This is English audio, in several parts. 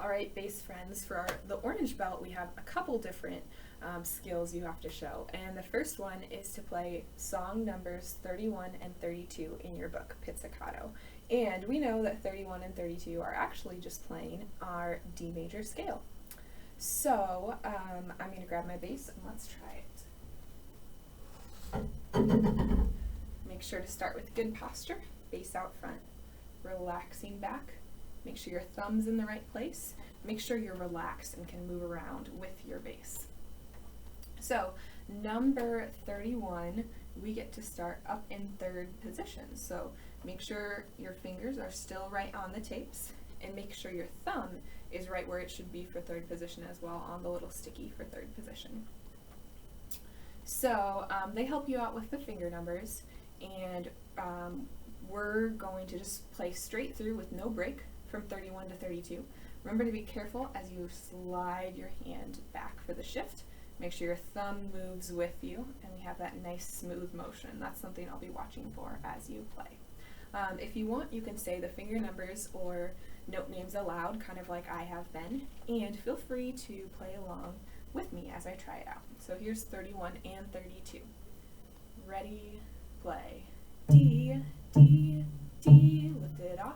All right, bass friends, for the orange belt, we have a couple different skills you have to show. And the first one is to play song numbers 31 and 32 in your book, Pizzicato. And we know that 31 and 32 are actually just playing our D major scale. So I'm going to grab my bass and let's try it. Make sure to start with good posture, bass out front, relaxing back. Make sure your thumb's in the right place. Make sure you're relaxed and can move around with your bass. So number 31, we get to start up in third position. So make sure your fingers are still right on the tapes and make sure your thumb is right where it should be for third position as well, on the little sticky for third position. So they help you out with the finger numbers, and we're going to just play straight through with no break from 31 to 32. Remember to be careful as you slide your hand back for the shift. Make sure your thumb moves with you and we have that nice smooth motion. That's something I'll be watching for as you play. If you want, you can say the finger numbers or note names aloud, kind of like I have been, and feel free to play along with me as I try it out. So here's 31 and 32. Ready, play. D, D, D, lift it off.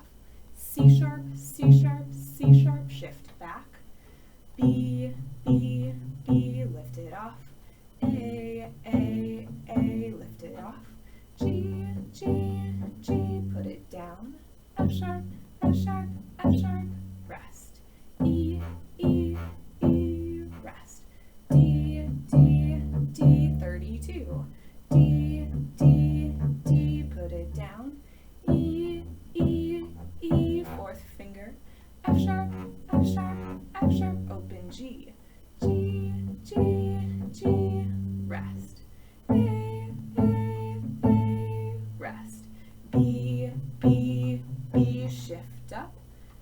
C sharp, C sharp, C sharp, shift back. B, B, B, lift it off. A, lift it off. G, G, G, put it down. F sharp, F sharp, F sharp, rest. E, E, E, rest. D, D, D, 32. D, D, D, put it down. E, E, E, fourth finger. F sharp, F sharp, F sharp, open G. G, G, G, rest. A, rest. B, B, B, shift up.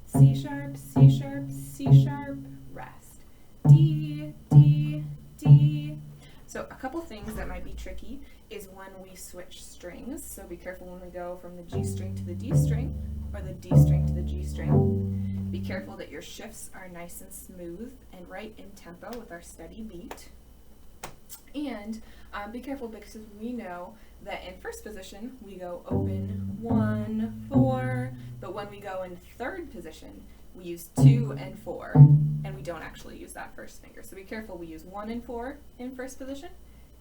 C sharp, C sharp, C sharp, rest. D, D, D. So a couple things that might be tricky is when we switch strings. So be careful when we go from the G string to the D string or the D string to the G string. Be careful that your shifts are nice and smooth and right in tempo with our steady beat. And be careful because we know that in first position we go open 1, 4, but when we go in third position we use 2 and 4, and we don't actually use that first finger. So be careful, we use 1 and 4 in first position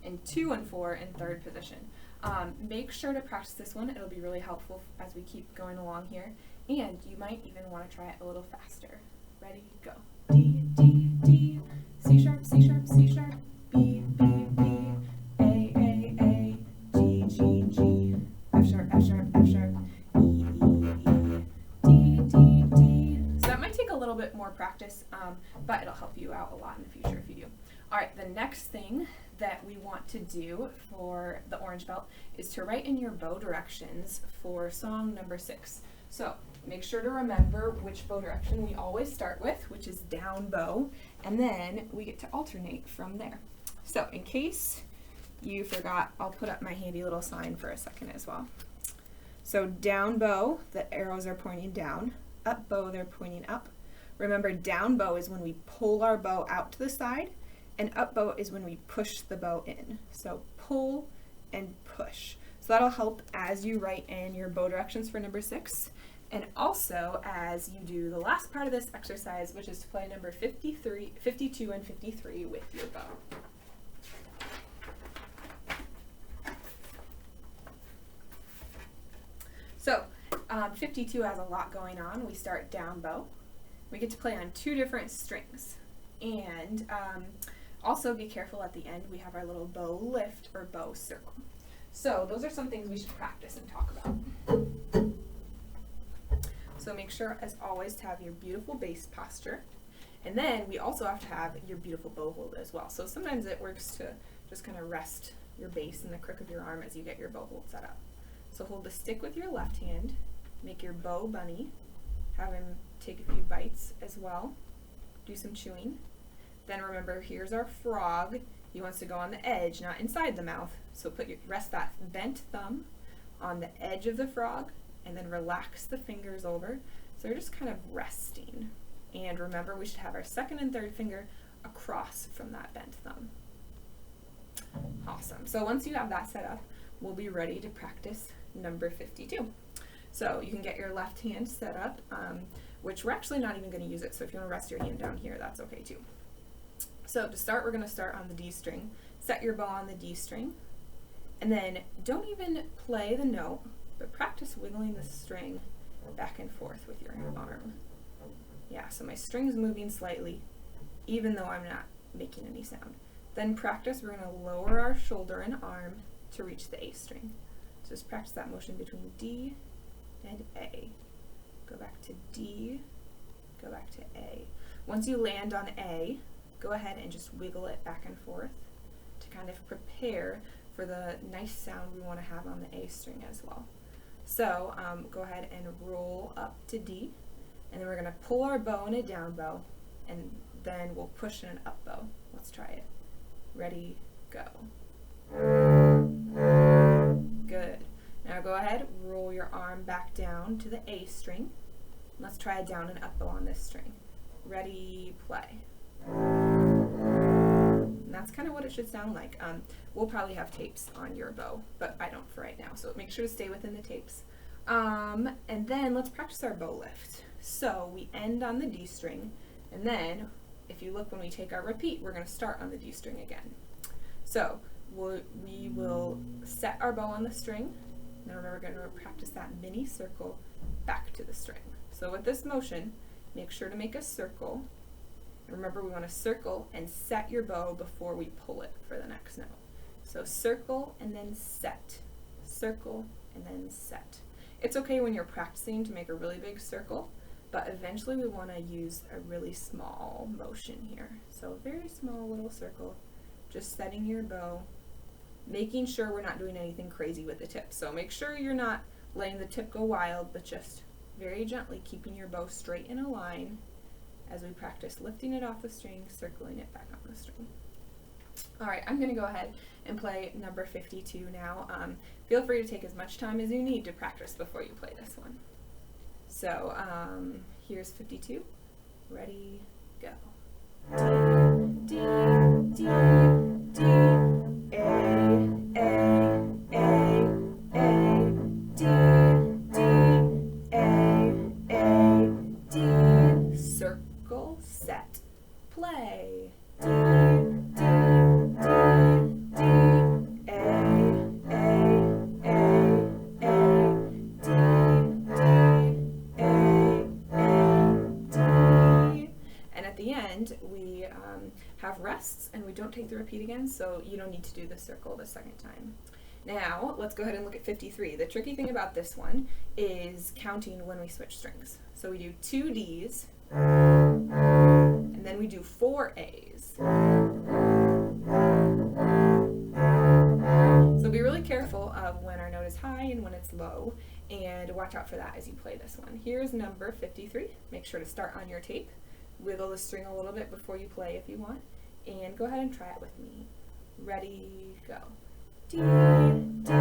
and 2 and 4 in third position. Make sure to practice this one. It'll be really helpful as we keep going along here, and you might even want to try it a little faster. Ready, go. D, D, D, C sharp, C sharp, C sharp, B, B, B, A, G, G, G, F sharp, F sharp, F sharp, E, E, D, D, D. So that might take a little bit more practice, but it'll help you out a lot in the future if you do. All right, the next thing that we want to do for the orange belt is to write in your bow directions for song number 6. So make sure to remember which bow direction we always start with, which is down bow, and then we get to alternate from there. So in case you forgot, I'll put up my handy little sign for a second as well. So down bow, the arrows are pointing down. Up bow, they're pointing up. Remember, down bow is when we pull our bow out to the side, and up bow is when we push the bow in. So pull and push. So that'll help as you write in your bow directions for number 6, and also as you do the last part of this exercise, which is to play number 53, 52, and 53 with your bow. So 52 has a lot going on. We start down bow. We get to play on 2 different strings, and also be careful at the end, we have our little bow lift or bow circle. So those are some things we should practice and talk about. So make sure, as always, to have your beautiful bass posture. And then we also have to have your beautiful bow hold as well. So sometimes it works to just kind of rest your bass in the crook of your arm as you get your bow hold set up. So hold the stick with your left hand, make your bow bunny, have him take a few bites as well, do some chewing. Then remember, here's our frog. He wants to go on the edge, not inside the mouth. So rest that bent thumb on the edge of the frog, and then relax the fingers over. So we're just kind of resting. And remember, we should have our second and third finger across from that bent thumb. Awesome. So once you have that set up, we'll be ready to practice number 52. So you can get your left hand set up, which we're actually not even going to use it. So if you want to rest your hand down here, that's okay too. So to start, we're going to start on the D string. Set your bow on the D string. And then don't even play the note, but practice wiggling the string back and forth with your arm. Yeah, so my string's moving slightly, even though I'm not making any sound. Then practice, we're going to lower our shoulder and arm to reach the A string. So just practice that motion between D and A. Go back to D, go back to A. Once you land on A, go ahead and just wiggle it back and forth to kind of prepare for the nice sound we want to have on the A string as well. So go ahead and roll up to D, and then we're going to pull our bow in a down bow, and then we'll push in an up bow. Let's try it. Ready, go. Good. Now go ahead, roll your arm back down to the A string. Let's try a down and up bow on this string. Ready, play. And that's kind of what it should sound like. We'll probably have tapes on your bow, but I don't for right now, so make sure to stay within the tapes. And then let's practice our bow lift. So we end on the D string, and then if you look when we take our repeat, we're going to start on the D string again. So we will set our bow on the string, and then we're going to practice that mini circle back to the string. So with this motion, make sure to make a circle. Remember, we want to circle and set your bow before we pull it for the next note. So circle and then set, circle and then set. It's okay when you're practicing to make a really big circle, but eventually we want to use a really small motion here. So a very small little circle, just setting your bow, making sure we're not doing anything crazy with the tip. So make sure you're not letting the tip go wild, but just very gently keeping your bow straight in a line as we practice lifting it off the string, circling it back on the string. All right, I'm going to go ahead and play number 52 now. Feel free to take as much time as you need to practice before you play this one. So here's 52. Ready, go. D, D, D, D, A, A, A, A, D, D, A, A, D, circle, set, play. D, D, D, D, A, A, A, A, D, D, A, A, D. And at the end, we have rests, and we don't take the repeat again, so you don't need to do the circle the second time. Now, let's go ahead and look at 53. The tricky thing about this one is counting when we switch strings. So we do 2 Ds, and then we do 4 A's. So be really careful of when our note is high and when it's low, and watch out for that as you play this one. Here's number 53. Make sure to start on your tape. Wiggle the string a little bit before you play if you want, and go ahead and try it with me. Ready, go. D, D,